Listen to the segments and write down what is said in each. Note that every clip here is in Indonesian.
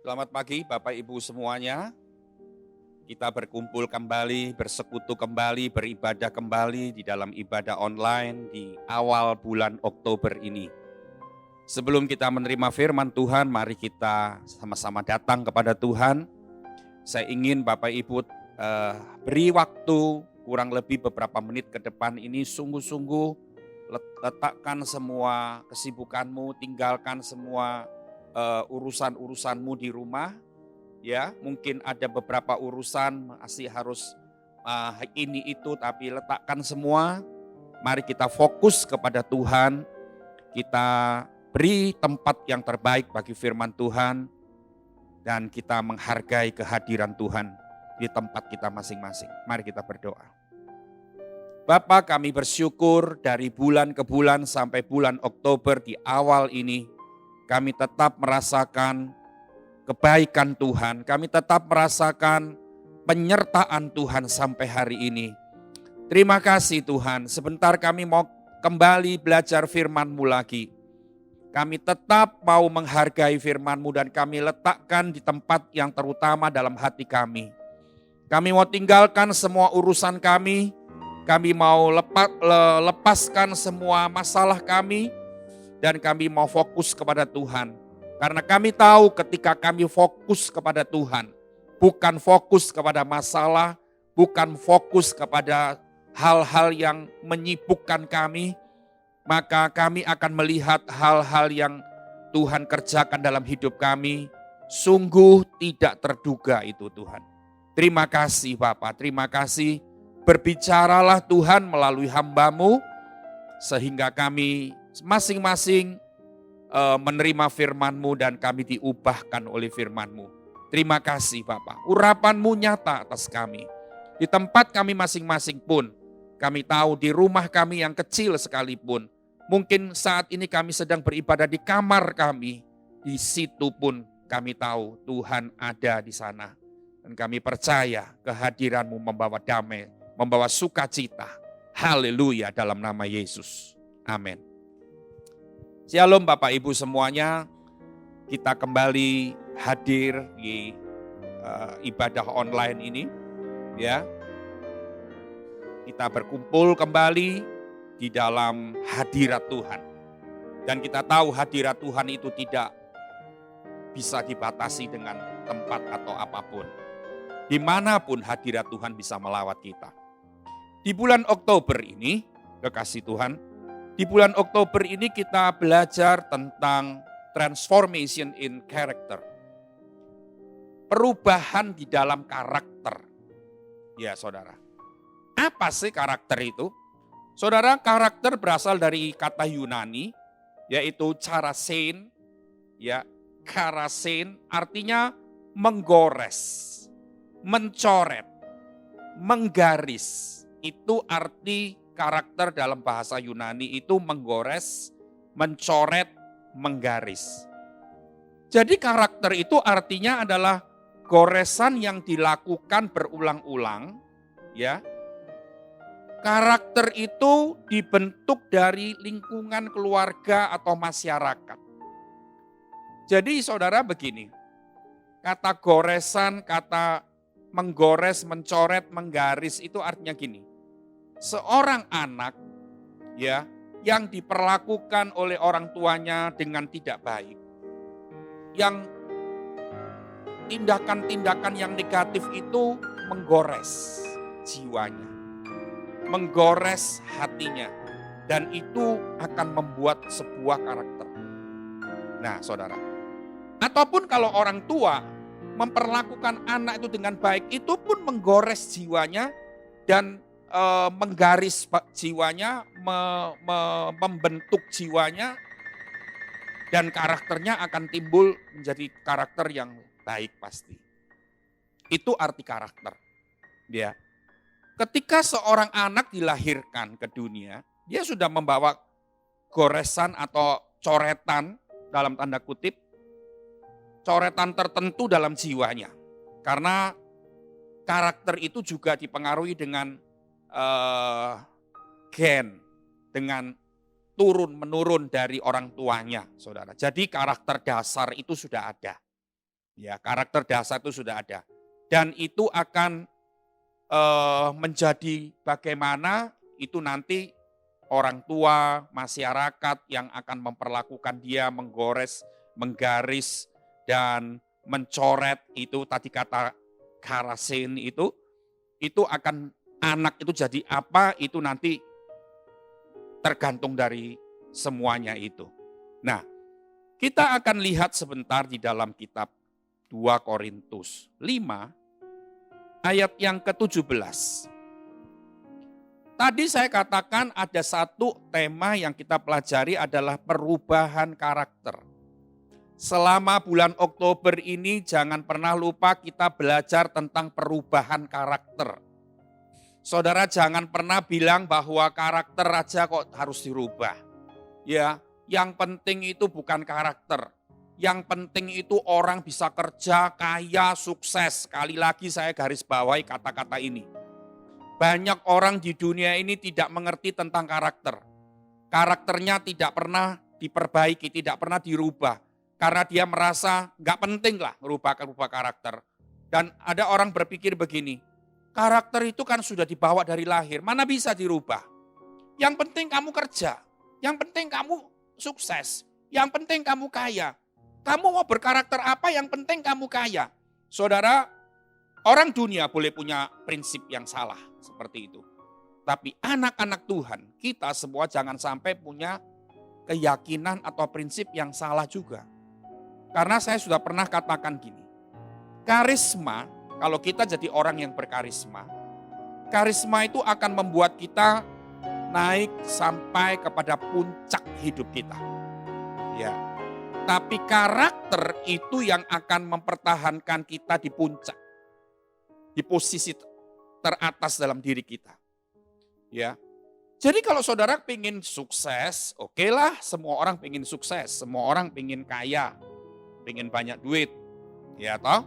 Selamat pagi Bapak Ibu semuanya. Kita berkumpul kembali, bersekutu kembali, beribadah kembali di dalam ibadah online di awal bulan Oktober ini. Sebelum kita menerima firman Tuhan, mari kita sama-sama datang kepada Tuhan. Saya ingin Bapak Ibu beri waktu kurang lebih beberapa menit ke depan ini sungguh-sungguh letakkan semua kesibukanmu, tinggalkan semua urusan-urusanmu di rumah. Ya, mungkin ada beberapa urusan masih harus ini itu, tapi letakkan semua. Mari kita fokus kepada Tuhan. Kita beri tempat yang terbaik bagi firman Tuhan dan kita menghargai kehadiran Tuhan di tempat kita masing-masing. Mari kita berdoa. Bapa, kami bersyukur dari bulan ke bulan sampai bulan Oktober di awal ini kami tetap merasakan kebaikan Tuhan, kami tetap merasakan penyertaan Tuhan sampai hari ini. Terima kasih Tuhan, sebentar kami mau kembali belajar firman-Mu lagi. Kami tetap mau menghargai firman-Mu dan kami letakkan di tempat yang terutama dalam hati kami. Kami mau tinggalkan semua urusan kami mau lepaskan semua masalah kami, dan kami mau fokus kepada Tuhan. Karena kami tahu ketika kami fokus kepada Tuhan, bukan fokus kepada masalah, bukan fokus kepada hal-hal yang menyibukkan kami, maka kami akan melihat hal-hal yang Tuhan kerjakan dalam hidup kami, sungguh tidak terduga itu Tuhan. Terima kasih Bapak, terima kasih. Berbicaralah Tuhan melalui hamba-Mu, sehingga kami masing-masing menerima firman-Mu dan kami diubahkan oleh firman-Mu. Terima kasih Bapak, urapan-Mu nyata atas kami. Di tempat kami masing-masing pun, kami tahu di rumah kami yang kecil sekalipun, mungkin saat ini kami sedang beribadah di kamar kami, di situ pun kami tahu Tuhan ada di sana. Dan kami percaya kehadiran-Mu membawa damai, membawa sukacita. Haleluya dalam nama Yesus. Amin. Shalom Bapak Ibu semuanya, kita kembali hadir di ibadah online ini, ya. Kita berkumpul kembali di dalam hadirat Tuhan. Dan kita tahu hadirat Tuhan itu tidak bisa dibatasi dengan tempat atau apapun. Dimanapun hadirat Tuhan bisa melawat kita. Di bulan Oktober ini, kekasih Tuhan, di bulan Oktober ini kita belajar tentang transformation in character. Perubahan di dalam karakter. Ya saudara. Apa sih karakter itu? Saudara, karakter berasal dari kata Yunani, yaitu charasein. Ya, charasein artinya menggores, mencoret, menggaris. Itu arti karakter dalam bahasa Yunani itu menggores, mencoret, menggaris. Jadi karakter itu artinya adalah goresan yang dilakukan berulang-ulang, ya. Karakter itu dibentuk dari lingkungan keluarga atau masyarakat. Jadi saudara begini, kata goresan, kata menggores, mencoret, menggaris itu artinya gini. Seorang anak ya yang diperlakukan oleh orang tuanya dengan tidak baik, yang tindakan-tindakan yang negatif itu menggores jiwanya, menggores hatinya, dan itu akan membuat sebuah karakter. Nah saudara, ataupun kalau orang tua memperlakukan anak itu dengan baik, itu pun menggores jiwanya dan menggaris jiwanya, membentuk jiwanya, dan karakternya akan timbul menjadi karakter yang baik pasti. Itu arti karakter. Ya. Ketika seorang anak dilahirkan ke dunia, dia sudah membawa goresan atau coretan dalam tanda kutip, coretan tertentu dalam jiwanya. Karena karakter itu juga dipengaruhi dengan gen, dengan turun-menurun dari orang tuanya, saudara. Jadi karakter dasar itu sudah ada. Ya, karakter dasar itu sudah ada. Dan itu akan menjadi bagaimana itu nanti orang tua, masyarakat yang akan memperlakukan dia, menggores, menggaris, dan mencoret itu tadi kata karasin itu akan anak itu jadi apa, itu nanti tergantung dari semuanya itu. Nah, kita akan lihat sebentar di dalam kitab 2 Korintus 5 ayat yang ke-17. Tadi saya katakan ada satu tema yang kita pelajari adalah perubahan karakter. Selama bulan Oktober ini jangan pernah lupa kita belajar tentang perubahan karakter. Saudara jangan pernah bilang bahwa karakter aja kok harus dirubah. Ya, yang penting itu bukan karakter. Yang penting itu orang bisa kerja, kaya, sukses. Sekali lagi saya garis bawahi kata-kata ini. Banyak orang di dunia ini tidak mengerti tentang karakter. Karakternya tidak pernah diperbaiki, tidak pernah dirubah. Karena dia merasa nggak penting lah merubah karakter. Dan ada orang berpikir begini, karakter itu kan sudah dibawa dari lahir, mana bisa dirubah. Yang penting kamu kerja, yang penting kamu sukses, yang penting kamu kaya. Kamu mau berkarakter apa, yang penting kamu kaya. Saudara, orang dunia boleh punya prinsip yang salah seperti itu. Tapi anak-anak Tuhan, kita semua jangan sampai punya keyakinan atau prinsip yang salah juga. Karena saya sudah pernah katakan gini, karisma, kalau kita jadi orang yang berkarisma, karisma itu akan membuat kita naik sampai kepada puncak hidup kita. Ya. Tapi karakter itu yang akan mempertahankan kita di puncak. Di posisi teratas dalam diri kita. Ya. Jadi kalau saudara pengen sukses, oke lah, semua orang pengen sukses, semua orang pengen kaya, pengen banyak duit. Ya toh?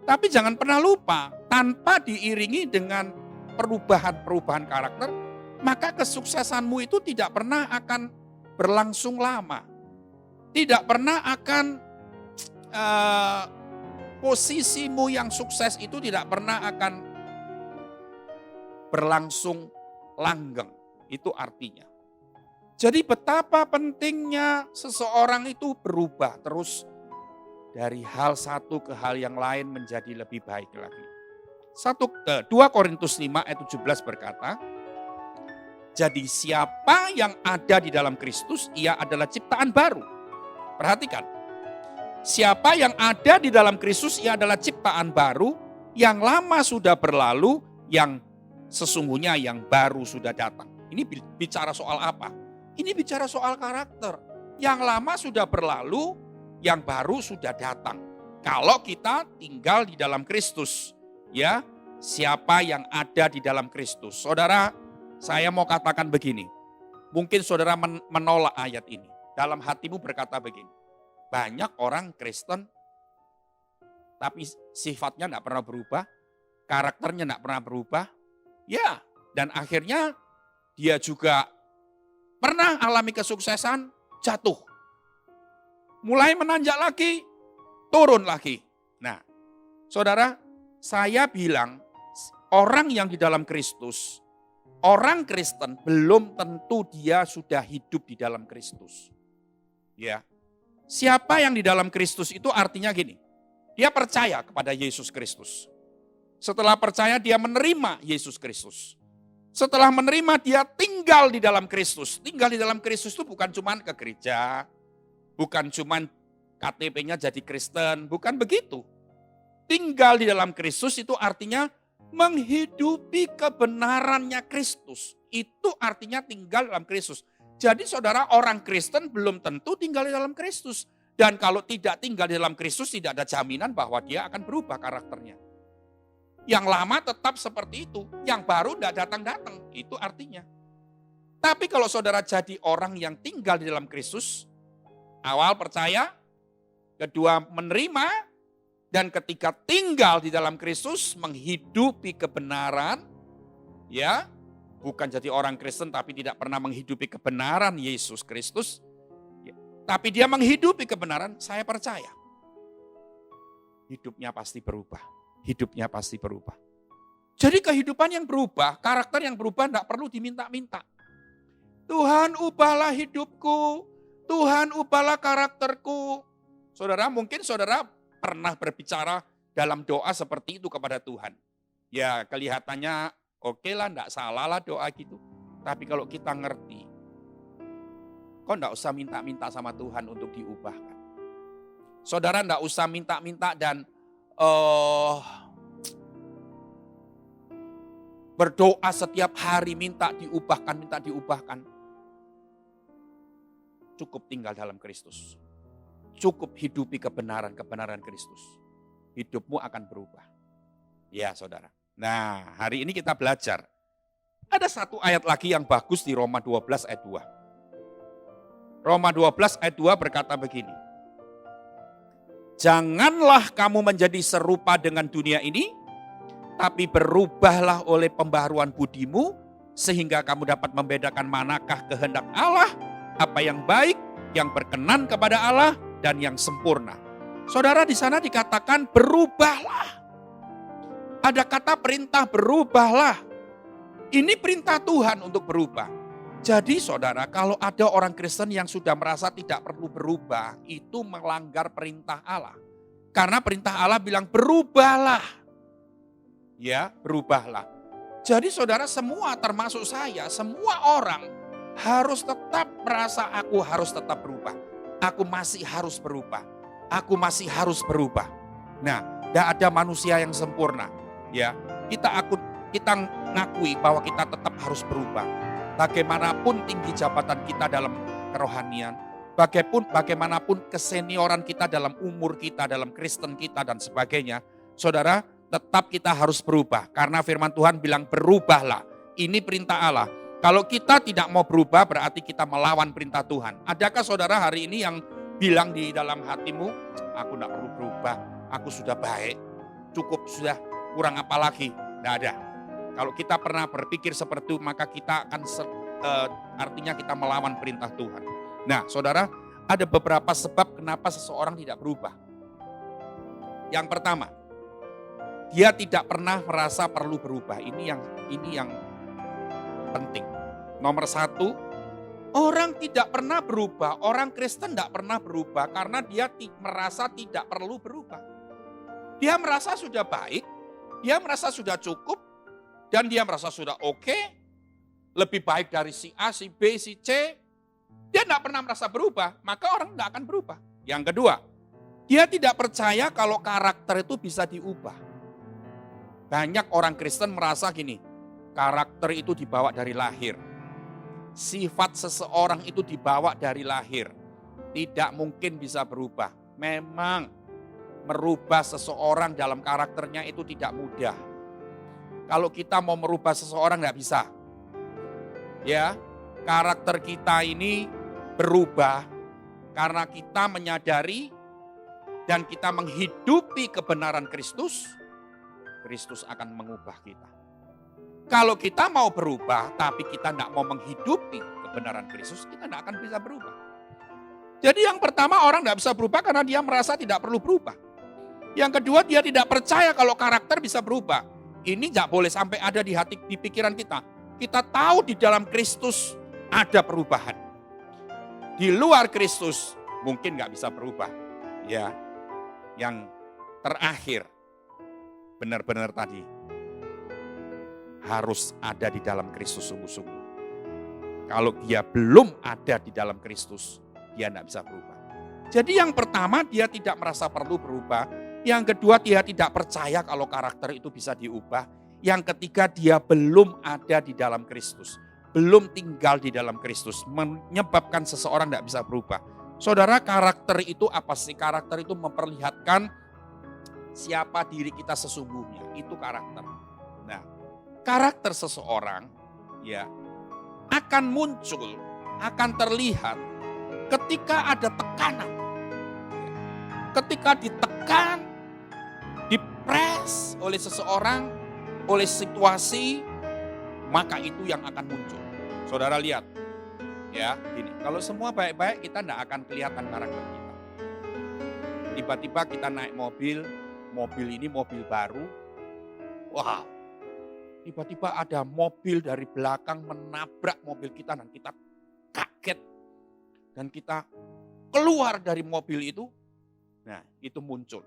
Tapi jangan pernah lupa, tanpa diiringi dengan perubahan-perubahan karakter, maka kesuksesanmu itu tidak pernah akan berlangsung lama. Tidak pernah akan posisimu yang sukses itu tidak pernah akan berlangsung langgeng. Itu artinya. Jadi betapa pentingnya seseorang itu berubah terus dari hal satu ke hal yang lain menjadi lebih baik lagi. 2 Korintus 5 ayat 17 berkata, jadi siapa yang ada di dalam Kristus, ia adalah ciptaan baru. Perhatikan, siapa yang ada di dalam Kristus, ia adalah ciptaan baru, yang lama sudah berlalu, yang sesungguhnya yang baru sudah datang. Ini bicara soal apa? Ini bicara soal karakter. Yang lama sudah berlalu, yang baru sudah datang. Kalau kita tinggal di dalam Kristus, ya, siapa yang ada di dalam Kristus. Saudara, saya mau katakan begini. Mungkin saudara menolak ayat ini. Dalam hatimu berkata begini, banyak orang Kristen tapi sifatnya tidak pernah berubah, karakternya tidak pernah berubah. Ya, dan akhirnya dia juga pernah alami kesuksesan, jatuh. Mulai menanjak lagi, turun lagi. Nah, saudara, saya bilang orang yang di dalam Kristus, orang Kristen belum tentu dia sudah hidup di dalam Kristus. Ya. Siapa yang di dalam Kristus itu artinya gini. Dia percaya kepada Yesus Kristus. Setelah percaya dia menerima Yesus Kristus. Setelah menerima dia tinggal di dalam Kristus. Tinggal di dalam Kristus itu bukan cuma ke gereja. Bukan cuma KTP-nya jadi Kristen. Bukan begitu. Tinggal di dalam Kristus itu artinya menghidupi kebenarannya Kristus. Itu artinya tinggal dalam Kristus. Jadi saudara, orang Kristen belum tentu tinggal di dalam Kristus. Dan kalau tidak tinggal di dalam Kristus tidak ada jaminan bahwa dia akan berubah karakternya. Yang lama tetap seperti itu, yang baru tidak datang-datang, itu artinya. Tapi kalau saudara jadi orang yang tinggal di dalam Kristus, awal percaya, kedua menerima, dan ketika tinggal di dalam Kristus menghidupi kebenaran, ya, bukan jadi orang Kristen tapi tidak pernah menghidupi kebenaran Yesus Kristus. Tapi dia menghidupi kebenaran, saya percaya. hidupnya pasti berubah. Hidupnya pasti berubah. Jadi kehidupan yang berubah, karakter yang berubah tidak perlu diminta-minta. Tuhan ubahlah hidupku, Tuhan ubahlah karakterku. Saudara, mungkin saudara pernah berbicara dalam doa seperti itu kepada Tuhan. Ya kelihatannya oke lah, tidak salah lah doa gitu. Tapi kalau kita ngerti, kok tidak usah minta-minta sama Tuhan untuk diubahkan. Saudara tidak usah minta-minta dan berdoa setiap hari minta diubahkan. Cukup tinggal dalam Kristus. Cukup hidupi kebenaran Kristus. Hidupmu akan berubah. Ya saudara. Nah hari ini kita belajar. Ada satu ayat lagi yang bagus di Roma 12 ayat 2. Roma 12 ayat 2 berkata begini. Janganlah kamu menjadi serupa dengan dunia ini, tapi berubahlah oleh pembaharuan budimu, sehingga kamu dapat membedakan manakah kehendak Allah, apa yang baik, yang berkenan kepada Allah, dan yang sempurna. Saudara, di sana dikatakan berubahlah. Ada kata perintah berubahlah. Ini perintah Tuhan untuk berubah. Jadi saudara, kalau ada orang Kristen yang sudah merasa tidak perlu berubah, itu melanggar perintah Allah. Karena perintah Allah bilang berubahlah. Ya, berubahlah. Jadi saudara, semua termasuk saya, semua orang harus tetap merasa aku harus tetap berubah. Aku masih harus berubah. Aku masih harus berubah. Nah, tidak ada manusia yang sempurna. Ya, kita ngakui bahwa kita tetap harus berubah. Bagaimanapun tinggi jabatan kita dalam kerohanian, bagaimanapun kesenioran kita dalam umur kita, dalam Kristen kita dan sebagainya, saudara, tetap kita harus berubah. Karena firman Tuhan bilang berubahlah. Ini perintah Allah. Kalau kita tidak mau berubah berarti kita melawan perintah Tuhan. Adakah saudara hari ini yang bilang di dalam hatimu, aku tidak perlu berubah, aku sudah baik, cukup sudah, kurang apa lagi? Tidak ada. Kalau kita pernah berpikir seperti itu, maka kita akan artinya kita melawan perintah Tuhan. Nah saudara, ada beberapa sebab kenapa seseorang tidak berubah. Yang pertama, dia tidak pernah merasa perlu berubah. Ini yang penting. Nomor satu, orang tidak pernah berubah. Orang Kristen tidak pernah berubah karena dia merasa tidak perlu berubah. Dia merasa sudah baik, dia merasa sudah cukup, dan dia merasa sudah oke, lebih baik dari si A, si B, si C. Dia tidak pernah merasa berubah, maka orang tidak akan berubah. Yang kedua, dia tidak percaya kalau karakter itu bisa diubah. Banyak orang Kristen merasa gini, karakter itu dibawa dari lahir. Sifat seseorang itu dibawa dari lahir. Tidak mungkin bisa berubah. Memang merubah seseorang dalam karakternya itu tidak mudah. Kalau kita mau merubah seseorang nggak bisa. Ya, karakter kita ini berubah karena kita menyadari dan kita menghidupi kebenaran Kristus. Kristus akan mengubah kita. Kalau kita mau berubah, tapi kita tidak mau menghidupi kebenaran Kristus, kita tidak akan bisa berubah. Jadi yang pertama, orang tidak bisa berubah karena dia merasa tidak perlu berubah. Yang kedua, dia tidak percaya kalau karakter bisa berubah. Ini tidak boleh sampai ada di hati, di pikiran kita. Kita tahu di dalam Kristus ada perubahan. Di luar Kristus mungkin nggak bisa berubah. Ya, yang terakhir, benar-benar tadi, harus ada di dalam Kristus sungguh-sungguh. Kalau dia belum ada di dalam Kristus, dia tidak bisa berubah. Jadi yang pertama, dia tidak merasa perlu berubah. Yang kedua, dia tidak percaya kalau karakter itu bisa diubah. Yang ketiga, dia belum ada di dalam Kristus. Belum tinggal di dalam Kristus. Menyebabkan seseorang tidak bisa berubah. Saudara, karakter itu apa sih? Karakter itu memperlihatkan siapa diri kita sesungguhnya. Itu karakter. Nah, karakter seseorang ya akan muncul, akan terlihat ketika ada tekanan. Ketika ditekan, dipres oleh seseorang, oleh situasi, maka itu yang akan muncul. Saudara lihat, ya gini, kalau semua baik-baik kita tidak akan kelihatan karakter kita. Tiba-tiba kita naik mobil, mobil ini mobil baru. Wow, tiba-tiba ada mobil dari belakang menabrak mobil kita dan kita kaget. Dan kita keluar dari mobil itu, nah itu muncul.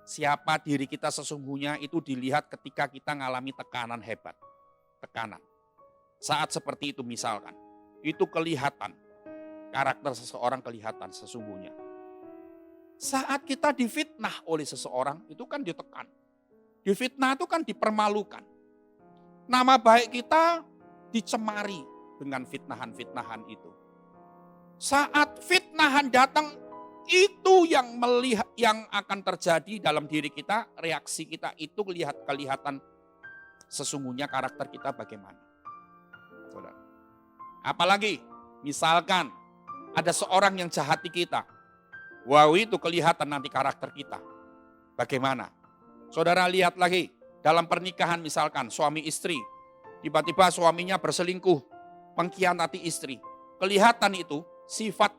Siapa diri kita sesungguhnya itu dilihat ketika kita mengalami tekanan hebat. Tekanan. Saat seperti itu misalkan, itu kelihatan. Karakter seseorang kelihatan sesungguhnya. Saat kita difitnah oleh seseorang, itu kan ditekan. Difitnah itu kan dipermalukan. Nama baik kita dicemari dengan fitnahan-fitnahan itu. Saat fitnahan datang, itu yang melihat yang akan terjadi dalam diri kita, reaksi kita itu kelihatan sesungguhnya karakter kita bagaimana. Saudara. Apalagi misalkan ada seorang yang jahati kita. Wow, itu kelihatan nanti karakter kita. Bagaimana? Saudara lihat lagi dalam pernikahan misalkan suami istri. Tiba-tiba suaminya berselingkuh, mengkhianati istri. Kelihatan itu sifat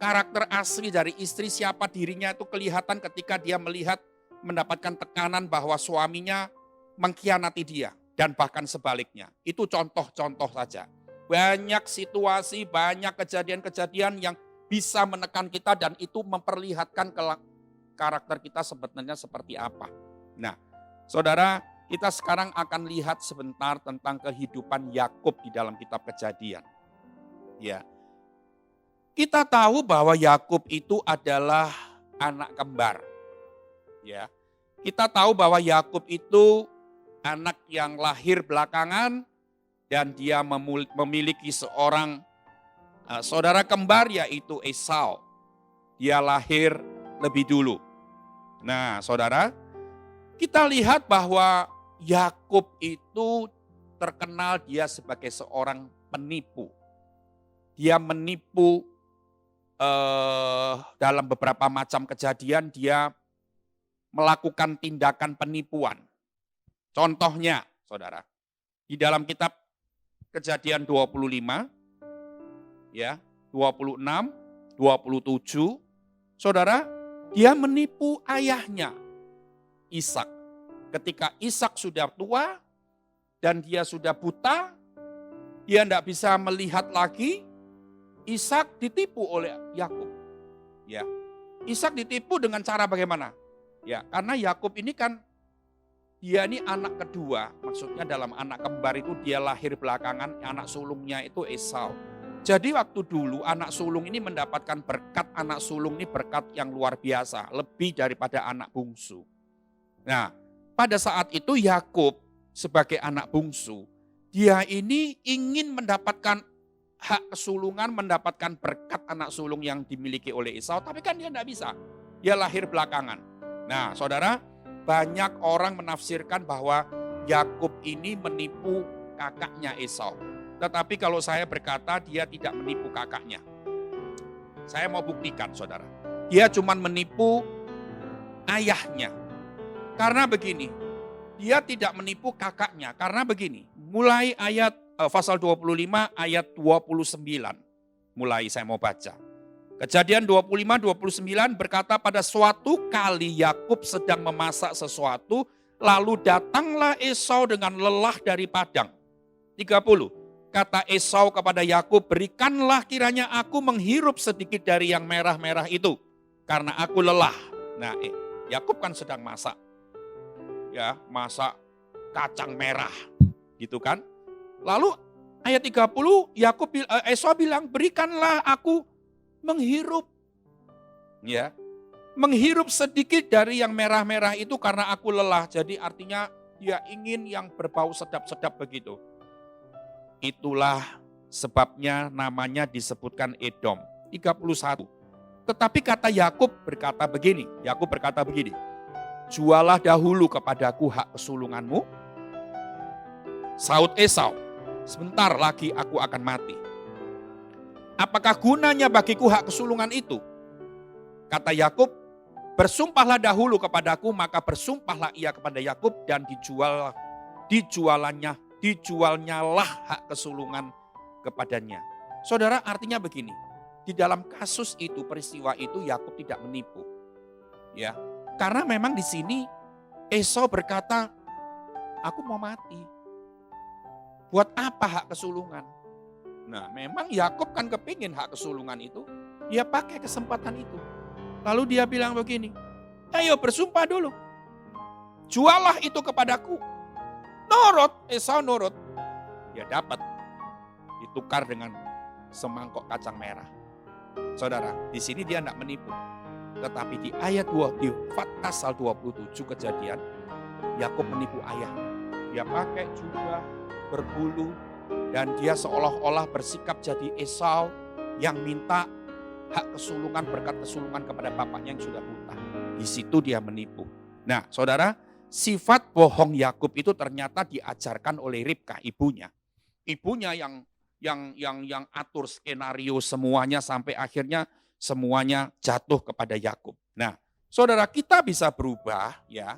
karakter asli dari istri siapa dirinya itu kelihatan ketika dia melihat mendapatkan tekanan bahwa suaminya mengkhianati dia dan bahkan sebaliknya. Itu contoh-contoh saja. Banyak situasi, banyak kejadian-kejadian yang bisa menekan kita dan itu memperlihatkan karakter kita sebenarnya seperti apa. Nah, saudara, kita sekarang akan lihat sebentar tentang kehidupan Yakub di dalam kitab Kejadian. Ya. Kita tahu bahwa Yakub itu adalah anak kembar. Ya. Kita tahu bahwa Yakub itu anak yang lahir belakangan dan dia memiliki seorang saudara kembar yaitu Esau. Dia lahir lebih dulu. Nah, saudara, kita lihat bahwa Yakub itu terkenal dia sebagai seorang penipu. Dia menipu dalam beberapa macam kejadian dia melakukan tindakan penipuan. Contohnya, saudara, di dalam kitab Kejadian 25, ya, 26, 27, saudara, dia menipu ayahnya, Ishak. Ketika Ishak sudah tua dan dia sudah buta, dia tidak bisa melihat lagi. Ishak ditipu oleh Yakub. Ya. Ishak ditipu dengan cara bagaimana? Ya, karena Yakub ini kan dia ini anak kedua, maksudnya dalam anak kembar itu dia lahir belakangan, anak sulungnya itu Esau. Jadi waktu dulu anak sulung ini mendapatkan berkat, anak sulung ini berkat yang luar biasa, lebih daripada anak bungsu. Nah, pada saat itu Yakub sebagai anak bungsu, dia ini ingin mendapatkan hak kesulungan, mendapatkan berkat anak sulung yang dimiliki oleh Esau, tapi kan dia tidak bisa. Dia lahir belakangan. Nah, saudara, banyak orang menafsirkan bahwa Yakub ini menipu kakaknya Esau. Tetapi kalau saya berkata dia tidak menipu kakaknya. Saya mau buktikan, saudara. Dia cuma menipu ayahnya. Karena begini, dia tidak menipu kakaknya. Karena begini, mulai ayat pasal 25 ayat 29. Mulai saya mau baca. Kejadian 25-29 berkata pada suatu kali Yakub sedang memasak sesuatu, lalu datanglah Esau dengan lelah dari padang. 30. Kata Esau kepada Yakub, berikanlah kiranya aku menghirup sedikit dari yang merah-merah itu, karena aku lelah. Nah, Yakub kan sedang masak. Ya, masak kacang merah. Gitu kan? Lalu ayat 30 Esau bilang, berikanlah aku menghirup. Ya. Menghirup sedikit dari yang merah-merah itu karena aku lelah. Jadi artinya dia ingin yang berbau sedap-sedap begitu. Itulah sebabnya namanya disebutkan Edom. 31. Tetapi kata Yakub berkata begini. Yakub berkata begini. Jualah dahulu kepadaku hak kesulunganmu. Saud Esau. Sebentar lagi aku akan mati. Apakah gunanya bagiku hak kesulungan itu? Kata Yakub, bersumpahlah dahulu kepadaku, maka bersumpahlah ia kepada Yakub dan dijualnyalah hak kesulungan kepadanya. Saudara, artinya begini, di dalam kasus itu, peristiwa itu Yakub tidak menipu. Ya, Karena memang di sini Esau berkata, aku mau mati. Buat apa hak kesulungan? Nah, memang Yakub kan kepingin hak kesulungan itu. Dia pakai kesempatan itu. Lalu dia bilang begini, ayo bersumpah dulu. Jualah itu kepadaku. Nurut, Esau nurut. Dia dapat. Ditukar dengan semangkok kacang merah. Saudara, di sini dia tidak menipu. Tetapi di ayat 2, di pasal 27 Kejadian, Yakub menipu ayahnya. Dia pakai jubah berbulu dan dia seolah-olah bersikap jadi Esau yang minta hak kesulungan, berkat kesulungan kepada bapaknya yang sudah buta. Di situ dia menipu. Nah, saudara, sifat bohong Yakub itu ternyata diajarkan oleh Ribka, ibunya. Ibunya yang atur skenario semuanya sampai akhirnya semuanya jatuh kepada Yakub. Nah, saudara, kita bisa berubah ya.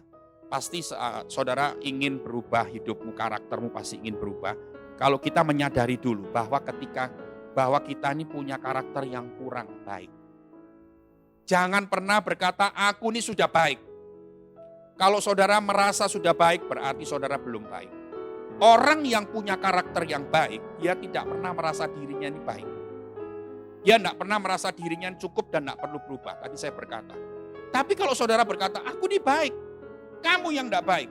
Pasti saudara ingin berubah, hidupmu, karaktermu pasti ingin berubah. Kalau kita menyadari dulu bahwa kita ini punya karakter yang kurang baik. Jangan pernah berkata, aku ini sudah baik. Kalau saudara merasa sudah baik, berarti saudara belum baik. Orang yang punya karakter yang baik, dia tidak pernah merasa dirinya ini baik. Dia tidak pernah merasa dirinya cukup dan tidak perlu berubah. Tadi saya berkata. Tapi kalau saudara berkata, aku ini baik, kamu yang tidak baik,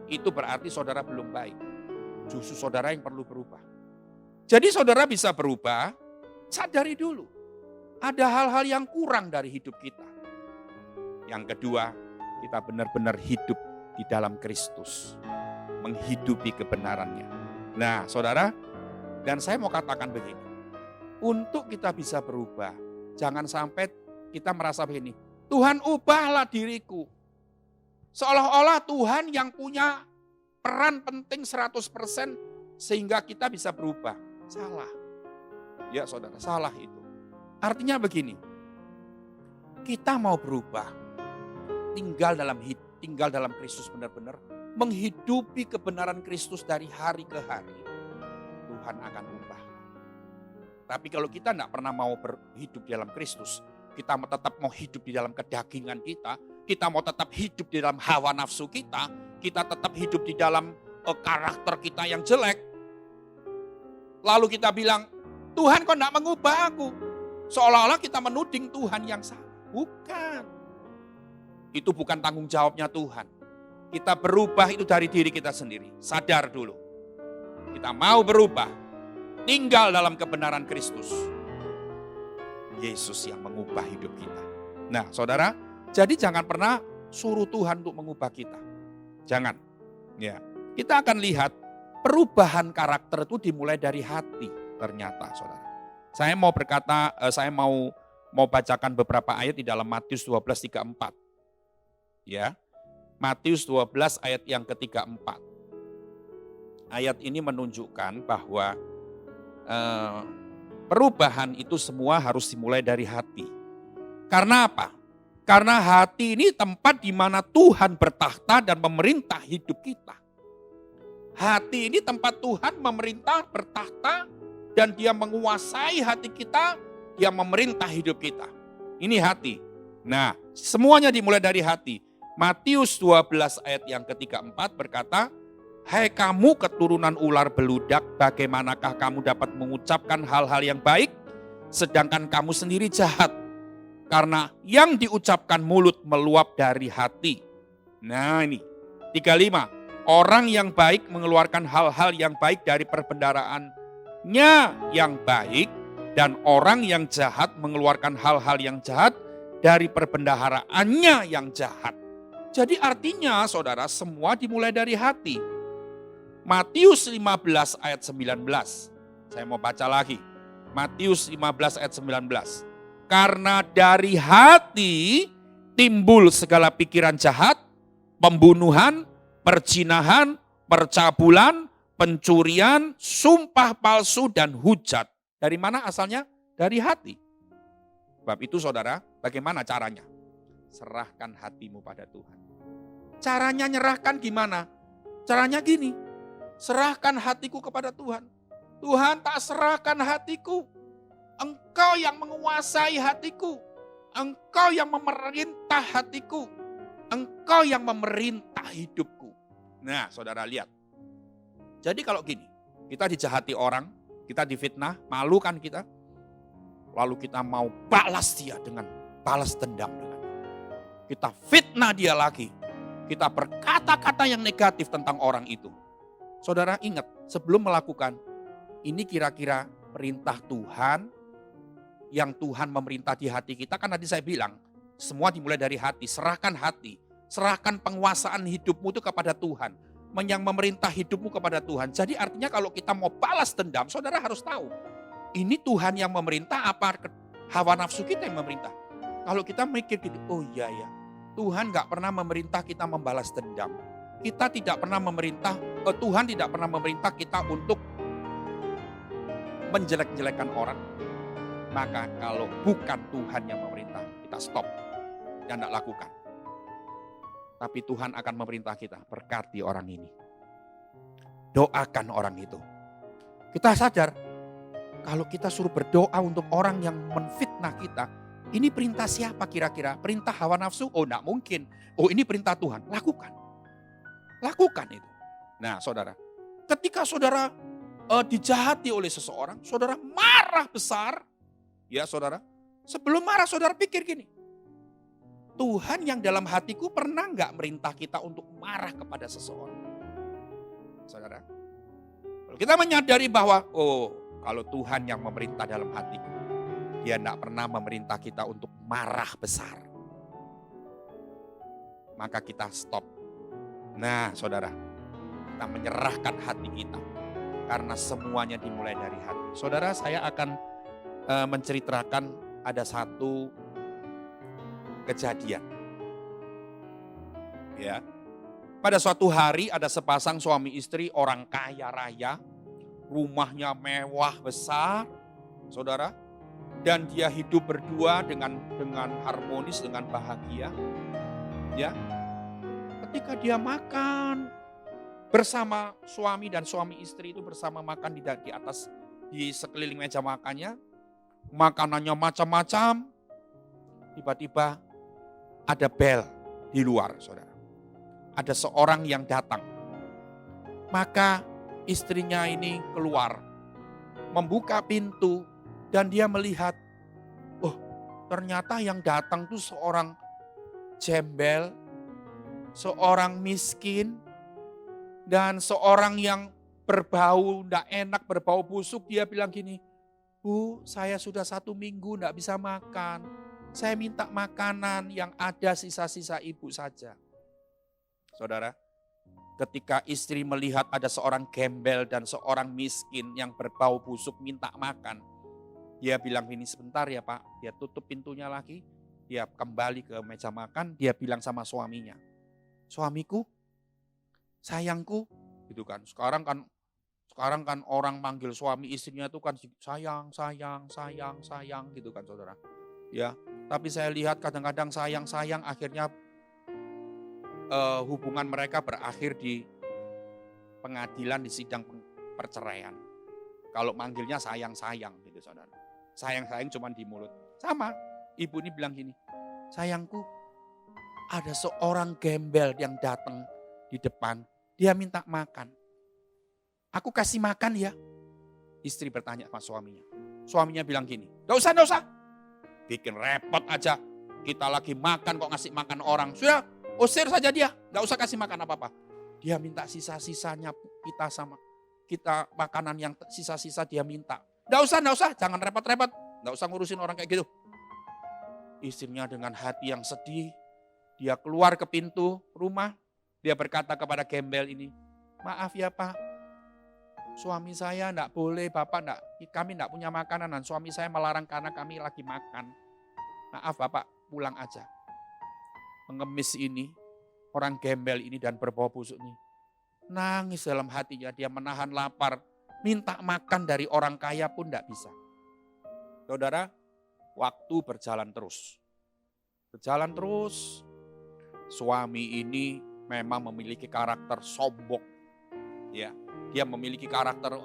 itu berarti saudara belum baik. Justru saudara yang perlu berubah. Jadi saudara bisa berubah, sadari dulu. Ada hal-hal yang kurang dari hidup kita. Yang kedua, kita benar-benar hidup di dalam Kristus. Menghidupi kebenarannya. Nah saudara, dan saya mau katakan begini. Untuk kita bisa berubah, jangan sampai kita merasa begini, Tuhan ubahlah diriku. Seolah-olah Tuhan yang punya peran penting 100% sehingga kita bisa berubah. Salah. Ya saudara, salah itu. Artinya begini, kita mau berubah, tinggal dalam Kristus benar-benar, menghidupi kebenaran Kristus dari hari ke hari, Tuhan akan ubah. Tapi kalau kita tidak pernah mau hidup di dalam Kristus, kita tetap mau hidup di dalam kedagingan kita mau tetap hidup di dalam hawa nafsu kita tetap hidup di dalam karakter kita yang jelek. Lalu kita bilang, Tuhan kok tidak mengubah aku? Seolah-olah kita menuding Tuhan yang salah. Bukan. Itu bukan tanggung jawabnya Tuhan. Kita berubah itu dari diri kita sendiri. Sadar dulu. Kita mau berubah. Tinggal dalam kebenaran Kristus. Yesus yang mengubah hidup kita. Nah saudara, jadi jangan pernah suruh Tuhan untuk mengubah kita. Jangan. Ya, kita akan lihat perubahan karakter itu dimulai dari hati ternyata saudara. Saya mau berkata, saya mau bacakan beberapa ayat di dalam Matius 12:34. Ya. Matius 12 ayat yang ke-34. Ayat ini menunjukkan bahwa perubahan itu semua harus dimulai dari hati. Karena apa? Karena hati ini tempat di mana Tuhan bertakhta dan memerintah hidup kita. Hati ini tempat Tuhan memerintah, bertakhta, dan dia menguasai hati kita, dia memerintah hidup kita. Ini hati. Nah, semuanya dimulai dari hati. Matius 12 ayat yang ke-34 berkata, hai kamu keturunan ular beludak, bagaimanakah kamu dapat mengucapkan hal-hal yang baik, sedangkan kamu sendiri jahat? Karena yang diucapkan mulut meluap dari hati. Nah ini, 35. Orang yang baik mengeluarkan hal-hal yang baik dari perbendaharaannya yang baik, dan orang yang jahat mengeluarkan hal-hal yang jahat dari perbendaharaannya yang jahat. Jadi artinya saudara semua dimulai dari hati. Matius 15 ayat 19. Saya mau baca lagi. Matius 15 ayat 19. Karena dari hati timbul segala pikiran jahat, pembunuhan, perzinahan, percabulan, pencurian, sumpah palsu, dan hujat. Dari mana asalnya? Dari hati. Sebab itu saudara, bagaimana caranya? Serahkan hatimu pada Tuhan. Caranya nyerahkan gimana? Caranya gini, serahkan hatiku kepada Tuhan. Tuhan, tak serahkan hatiku. Engkau yang menguasai hatiku. Engkau yang memerintah hatiku. Engkau yang memerintah hidupku. Nah, saudara lihat. Jadi kalau gini, kita dijahati orang, kita difitnah, malu kan kita. Lalu kita mau balas dia dengan balas dendam. Kita fitnah dia lagi. Kita berkata-kata yang negatif tentang orang itu. Saudara ingat, sebelum melakukan, ini kira-kira perintah Tuhan, yang Tuhan memerintah di hati kita. Kan tadi saya bilang, semua dimulai dari hati. Serahkan penguasaan hidupmu itu kepada Tuhan. Yang memerintah hidupmu kepada Tuhan. Jadi artinya kalau kita mau balas dendam, saudara harus tahu. Ini Tuhan yang memerintah apa hawa nafsu kita yang memerintah. Kalau kita mikir gitu, oh iya ya. Tuhan gak pernah memerintah kita membalas dendam. Kita tidak pernah memerintah, Tuhan tidak pernah memerintah kita untuk menjelek-jelekan orang. Maka kalau bukan Tuhan yang memerintah, kita stop dan tidak lakukan. Tapi Tuhan akan memerintah kita, berkati orang ini. Doakan orang itu. Kita sadar, kalau kita suruh berdoa untuk orang yang menfitnah kita, ini perintah siapa kira-kira? Perintah hawa nafsu? Oh enggak mungkin. Oh ini perintah Tuhan, lakukan. Lakukan itu. Nah saudara, ketika saudara dijahati oleh seseorang, saudara marah besar. Ya saudara, sebelum marah saudara pikir gini. Tuhan yang dalam hatiku pernah nggak merintah kita untuk marah kepada seseorang? Saudara, kalau kita menyadari bahwa, oh kalau Tuhan yang memerintah dalam hatiku, dia tidak pernah memerintah kita untuk marah besar. Maka kita stop. Nah saudara, kita menyerahkan hati kita. Karena semuanya dimulai dari hati. Saudara, saya akan menceritakan ada satu kejadian. Ya. Pada suatu hari ada sepasang suami istri orang kaya raya. Rumahnya mewah besar. Saudara. Dan dia hidup berdua dengan harmonis, dengan bahagia. Ya. Ketika dia makan bersama suami dan suami istri itu bersama makan di atas di sekeliling meja makannya, makanannya macam-macam. Tiba-tiba ada bel di luar, saudara. Ada seorang yang datang. Maka istrinya ini keluar, membuka pintu. Dan dia melihat, oh ternyata yang datang tuh seorang gembel, seorang miskin, dan seorang yang berbau tidak enak, berbau busuk. Dia bilang gini, Bu saya sudah 1 minggu tidak bisa makan. Saya minta makanan yang ada sisa-sisa ibu saja. Saudara, ketika istri melihat ada seorang gembel dan seorang miskin yang berbau busuk minta makan. Dia bilang ini sebentar ya Pak, dia tutup pintunya lagi, dia kembali ke meja makan, dia bilang sama suaminya, suamiku, sayangku, gitu kan. Sekarang kan orang manggil suami istrinya itu kan sayang gitu kan saudara. Ya, tapi saya lihat kadang-kadang sayang akhirnya hubungan mereka berakhir di pengadilan, di sidang perceraian. Kalau manggilnya sayang gitu saudara. Sayang cuma di mulut. Sama, ibu ini bilang gini, sayangku ada seorang gembel yang datang di depan, dia minta makan. Aku kasih makan ya. Istri bertanya sama suaminya. Suaminya bilang gini, gak usah. Bikin repot aja. Kita lagi makan kok ngasih makan orang. Sudah, usir saja dia, gak usah kasih makan apa-apa. Dia minta sisa-sisanya kita makanan yang sisa-sisa dia minta. Nggak usah, jangan repot-repot. Nggak usah ngurusin orang kayak gitu. Istrinya dengan hati yang sedih, dia keluar ke pintu rumah. Dia berkata kepada gembel ini, maaf ya Pak, suami saya enggak boleh, kami enggak punya makanan dan suami saya melarang karena kami lagi makan. Maaf Bapak, pulang aja. Pengemis ini, orang gembel ini dan berbau busuk ini, nangis dalam hatinya, dia menahan lapar, minta makan dari orang kaya pun enggak bisa. Saudara, waktu berjalan terus. Suami ini memang memiliki karakter sombong. Ya, dia memiliki karakter,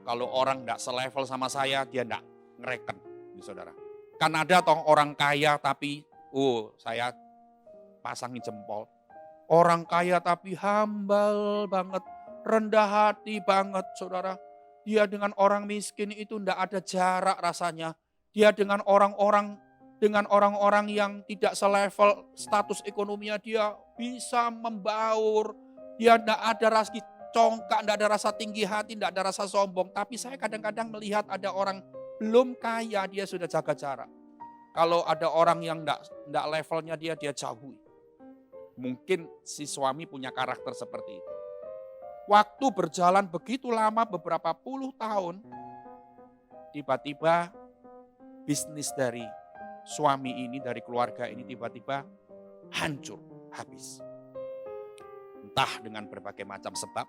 kalau orang enggak selevel sama saya, dia enggak ngereken, saudara. Kan ada toh orang kaya tapi, saya pasangin jempol. Orang kaya tapi humble banget, rendah hati banget saudara. Dia dengan orang miskin itu tidak ada jarak rasanya. Dia dengan orang-orang yang tidak selevel status ekonominya dia bisa membaur. Dia tidak ada rasa congkak, tidak ada rasa tinggi hati, tidak ada rasa sombong. Tapi saya kadang-kadang melihat ada orang belum kaya dia sudah jaga jarak. Kalau ada orang yang tidak levelnya dia jauhi. Mungkin si suami punya karakter seperti itu. Waktu berjalan begitu lama beberapa puluh tahun, tiba-tiba bisnis dari suami ini, dari keluarga ini tiba-tiba hancur, habis. Entah dengan berbagai macam sebab.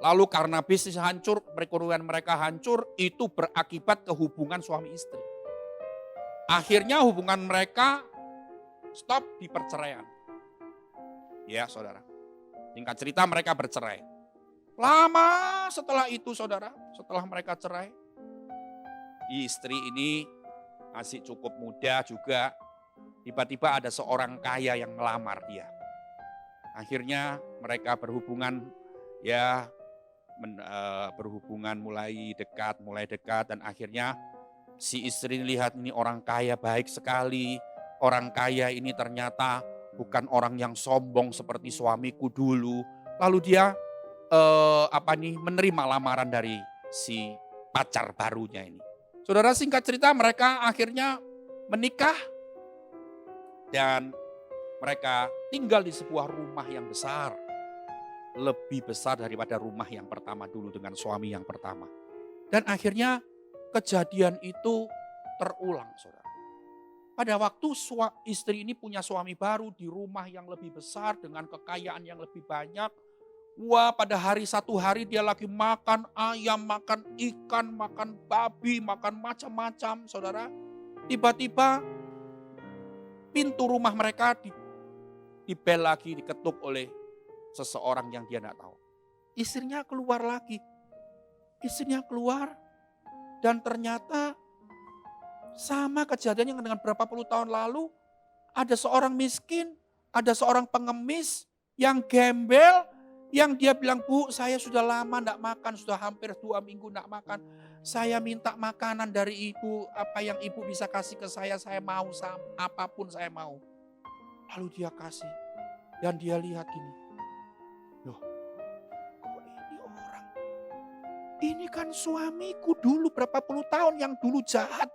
Lalu karena bisnis hancur, perekonomian mereka hancur, itu berakibat ke hubungan suami istri. Akhirnya hubungan mereka stop di perceraian. Ya saudara, singkat cerita mereka bercerai. Lama setelah itu saudara, setelah mereka cerai, istri ini masih cukup muda juga, tiba-tiba ada seorang kaya yang melamar dia. Akhirnya mereka berhubungan berhubungan mulai dekat dan akhirnya si istri lihat ini orang kaya baik sekali. Orang kaya ini ternyata bukan orang yang sombong seperti suamiku dulu. Lalu dia menerima lamaran dari si pacar barunya ini. Saudara, singkat cerita mereka akhirnya menikah dan mereka tinggal di sebuah rumah yang besar. Lebih besar daripada rumah yang pertama dulu dengan suami yang pertama. Dan akhirnya kejadian itu terulang saudara. Pada waktu istri ini punya suami baru di rumah yang lebih besar dengan kekayaan yang lebih banyak. Wah, pada satu hari dia lagi makan ayam, makan ikan, makan babi, makan macam-macam saudara. Tiba-tiba pintu rumah mereka dibel lagi, diketuk oleh seseorang yang dia tidak tahu. Istrinya keluar lagi. Istrinya keluar dan ternyata sama kejadiannya dengan berapa puluh tahun lalu. Ada seorang miskin, ada seorang pengemis yang gembel, yang dia bilang, "Bu, saya sudah lama tidak makan, sudah hampir 2 minggu tidak makan. Saya minta makanan dari ibu, apa yang ibu bisa kasih ke saya mau, apapun saya mau." Lalu dia kasih dan dia lihat gini, loh kok ini orang, ini kan suamiku dulu berapa puluh tahun yang dulu jahat.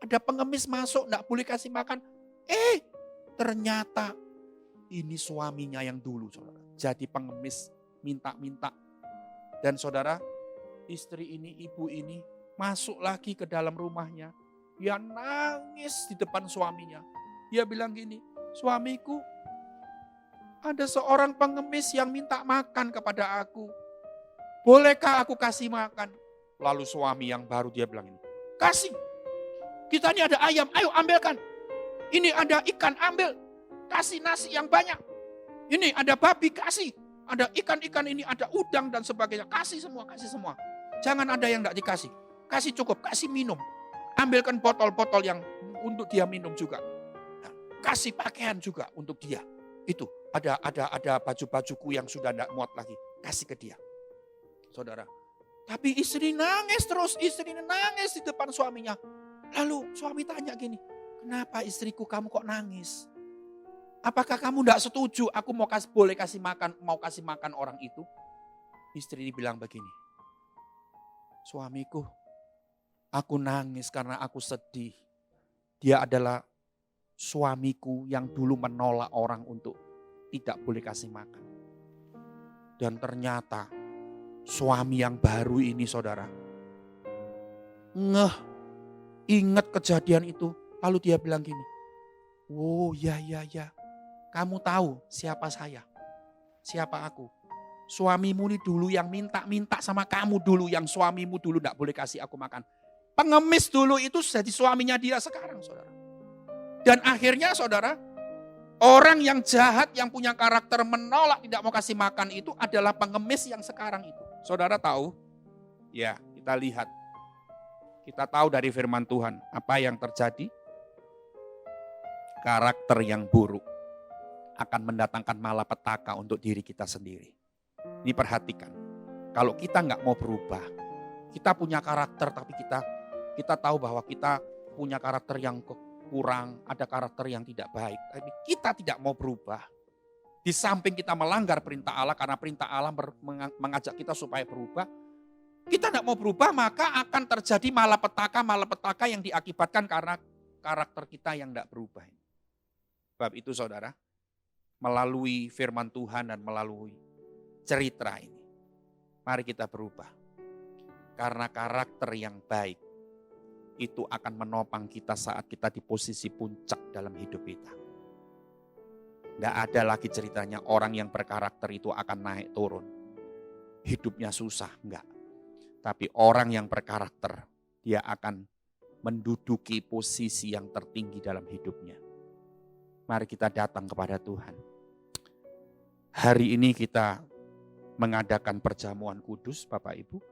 Ada pengemis masuk, enggak boleh kasih makan. Ternyata ini suaminya yang dulu, saudara. Jadi pengemis, minta-minta. Dan saudara, istri ini, ibu ini masuk lagi ke dalam rumahnya. Dia nangis di depan suaminya. Dia bilang gini, "Suamiku, ada seorang pengemis yang minta makan kepada aku. Bolehkah aku kasih makan?" Lalu suami yang baru dia bilang ini, "Kasih. Kita ini ada ayam, ayo ambilkan. Ini ada ikan, ambil. Kasih nasi yang banyak. Ini ada babi, kasih. Ada ikan-ikan ini, ada udang dan sebagainya. Kasih semua, kasih semua. Jangan ada yang tidak dikasih. Kasih cukup, kasih minum. Ambilkan botol-botol yang untuk dia minum juga. Nah, kasih pakaian juga untuk dia. Itu ada baju-bajuku yang sudah tidak muat lagi. Kasih ke dia." Saudara. Tapi istri nangis terus, istri nangis di depan suaminya. Lalu suami tanya gini, "Kenapa istriku kamu kok nangis? Apakah kamu tidak setuju aku mau kasih makan orang itu?" Istri bilang begini, "Suamiku, aku nangis karena aku sedih. Dia adalah suamiku yang dulu menolak orang untuk tidak boleh kasih makan. Dan ternyata suami yang baru ini saudara, ingat kejadian itu. Lalu dia bilang gini, "Oh ya, kamu tahu siapa saya? Siapa aku? Suamimu ini dulu yang minta-minta sama kamu dulu, yang suamimu dulu tidak boleh kasih aku makan. Pengemis dulu itu jadi suaminya dia sekarang saudara." Dan akhirnya saudara, orang yang jahat yang punya karakter menolak tidak mau kasih makan itu adalah pengemis yang sekarang itu. Saudara tahu? Ya, kita lihat. Kita tahu dari firman Tuhan apa yang terjadi. Karakter yang buruk akan mendatangkan malapetaka untuk diri kita sendiri. Ini perhatikan, kalau kita nggak mau berubah, kita punya karakter tapi kita tahu bahwa kita punya karakter yang kurang, ada karakter yang tidak baik. Tapi kita tidak mau berubah. Di samping kita melanggar perintah Allah karena perintah Allah mengajak kita supaya berubah, kita tidak mau berubah maka akan terjadi malapetaka yang diakibatkan karena karakter kita yang tidak berubah. Sebab itu saudara, melalui firman Tuhan dan melalui cerita ini, mari kita berubah. Karena karakter yang baik itu akan menopang kita saat kita di posisi puncak dalam hidup kita. Tidak ada lagi ceritanya orang yang berkarakter itu akan naik turun. Hidupnya susah, enggak. Tapi orang yang berkarakter, dia akan menduduki posisi yang tertinggi dalam hidupnya. Mari kita datang kepada Tuhan. Hari ini kita mengadakan perjamuan kudus Bapak Ibu.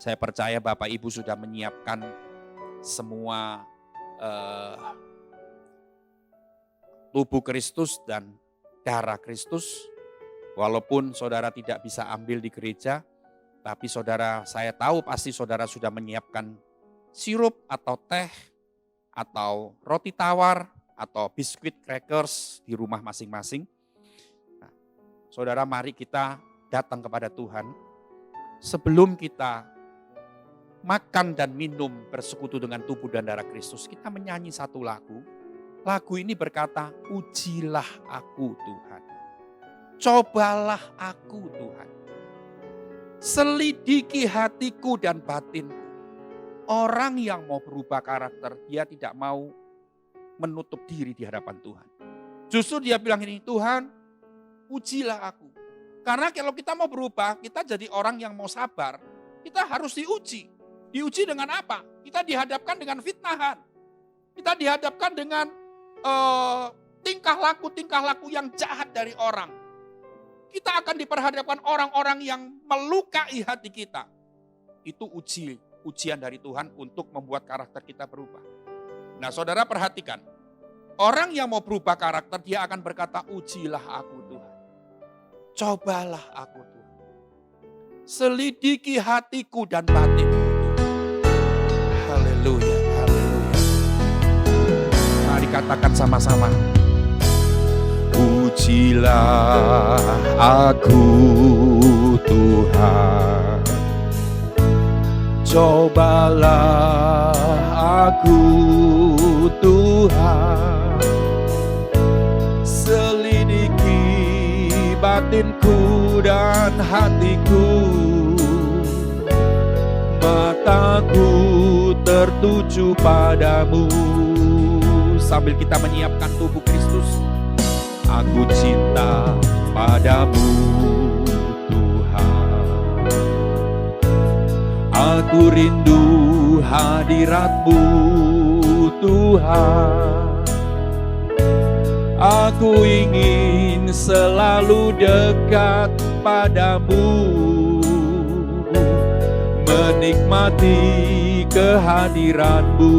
Saya percaya Bapak Ibu sudah menyiapkan semua tubuh Kristus dan darah Kristus. Walaupun saudara tidak bisa ambil di gereja, tapi saya tahu pasti saudara sudah menyiapkan sirup atau teh, atau roti tawar, atau biskuit crackers di rumah masing-masing. Nah, saudara mari kita datang kepada Tuhan. Sebelum kita makan dan minum bersekutu dengan tubuh dan darah Kristus, kita menyanyi satu lagu. Lagu ini berkata, ujilah aku Tuhan. Cobalah aku Tuhan. Selidiki hatiku dan batinku. Orang yang mau berubah karakter, dia tidak mau menutup diri di hadapan Tuhan. Justru dia bilang ini, Tuhan, ujilah aku. Karena kalau kita mau berubah, kita jadi orang yang mau sabar, kita harus diuji. Diuji dengan apa? Kita dihadapkan dengan fitnahan. Kita dihadapkan dengan tingkah laku yang jahat dari orang. Kita akan diperhadapkan orang-orang yang melukai hati kita. Itu ujian dari Tuhan untuk membuat karakter kita berubah. Nah saudara perhatikan, orang yang mau berubah karakter dia akan berkata, ujilah aku Tuhan. Cobalah aku Tuhan. Selidiki hatiku dan batinku. Haleluya, haleluya. Mari katakan sama-sama. Ujilah aku Tuhan. Cobalah aku Tuhan. Selidiki batinku dan hatiku. Mataku tertuju padamu. Sambil kita menyiapkan tubuh Kristus. Aku cinta padamu Tuhan. Aku rindu hadirat-Mu Tuhan. Aku ingin selalu dekat padamu, menikmati kehadiran-Mu.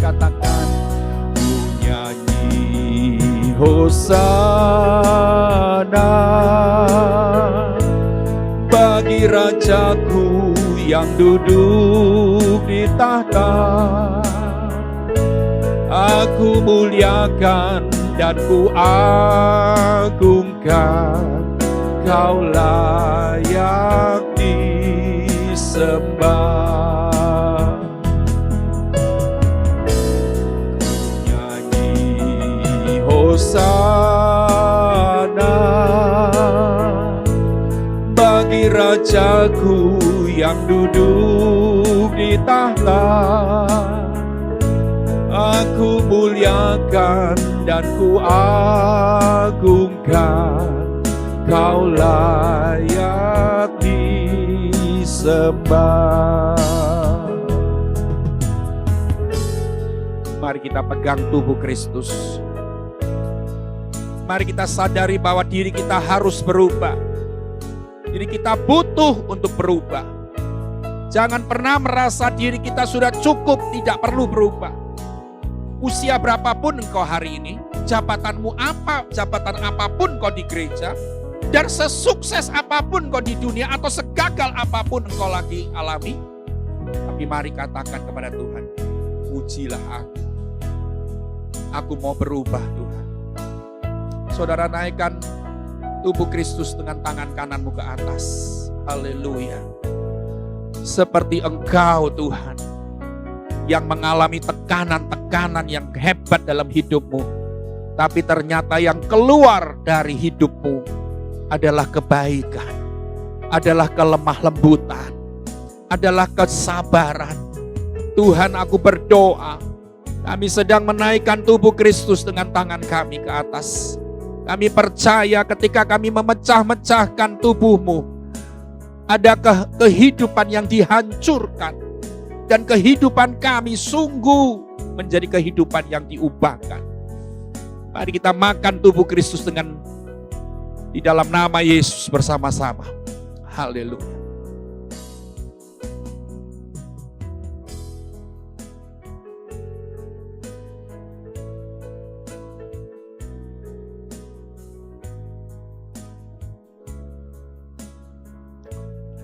Katakan, ku nyanyi Hosana bagi Rajaku yang duduk di tahta. Aku muliakan dan ku agungkan, Kau layak disembah. Nyanyi Hosana bagi Rajaku yang duduk di tahta. Aku muliakan dan ku agungkan, Kau layak disembah. Mari kita pegang tubuh Kristus. Mari kita sadari bahwa diri kita harus berubah. Diri kita butuh untuk berubah. Jangan pernah merasa diri kita sudah cukup, tidak perlu berubah. usia berapapun engkau hari ini, jabatan apapun kau di gereja, dan sesukses apapun kau di dunia atau segagal apapun engkau lagi alami, tapi mari katakan kepada Tuhan, pujilah aku. Aku mau berubah Tuhan. Saudara, naikkan tubuh Kristus dengan tangan kananmu ke atas. Haleluya. Seperti engkau Tuhan, yang mengalami tekanan-tekanan yang hebat dalam hidupmu, tapi ternyata yang keluar dari hidupmu adalah kebaikan, adalah kelemah lembutan, adalah kesabaran. Tuhan, aku berdoa, kami sedang menaikkan tubuh Kristus dengan tangan kami ke atas. Kami percaya ketika kami memecah-mecahkan tubuhmu, ada kehidupan yang dihancurkan, dan kehidupan kami sungguh menjadi kehidupan yang diubahkan. Mari kita makan tubuh Kristus di dalam nama Yesus bersama-sama. Haleluya.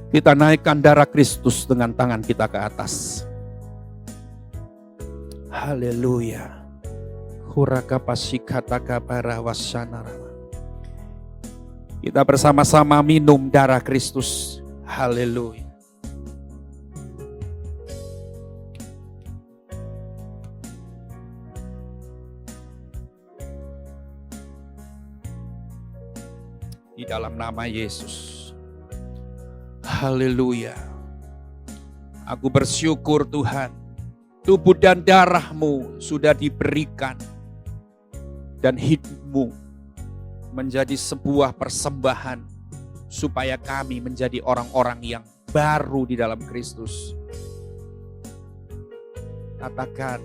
Kita naikkan darah Kristus dengan tangan kita ke atas. Haleluya. Kita bersama-sama minum darah Kristus. Haleluya. Di dalam nama Yesus. Haleluya. Aku bersyukur Tuhan, tubuh dan darah-Mu sudah diberikan, dan hidupmu menjadi sebuah persembahan supaya kami menjadi orang-orang yang baru di dalam Kristus. Katakan,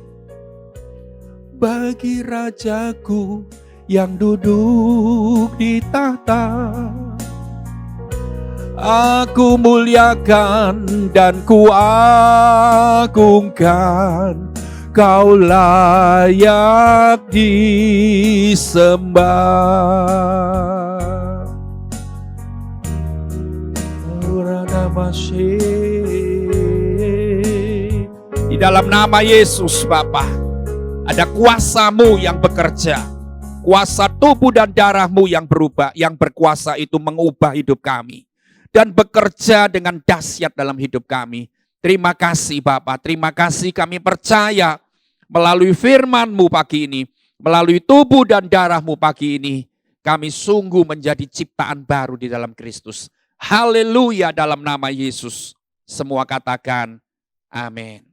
bagi Rajaku yang duduk di tahta, aku muliakan dan kuagungkan, Kau layak disembah. Di dalam nama Yesus Bapa, ada kuasa-Mu yang bekerja, kuasa tubuh dan darah-Mu yang berubah, yang berkuasa itu mengubah hidup kami dan bekerja dengan dahsyat dalam hidup kami. Terima kasih Bapa, terima kasih, kami percaya melalui firman-Mu pagi ini, melalui tubuh dan darah-Mu pagi ini, kami sungguh menjadi ciptaan baru di dalam Kristus. Haleluya, dalam nama Yesus. Semua katakan amin.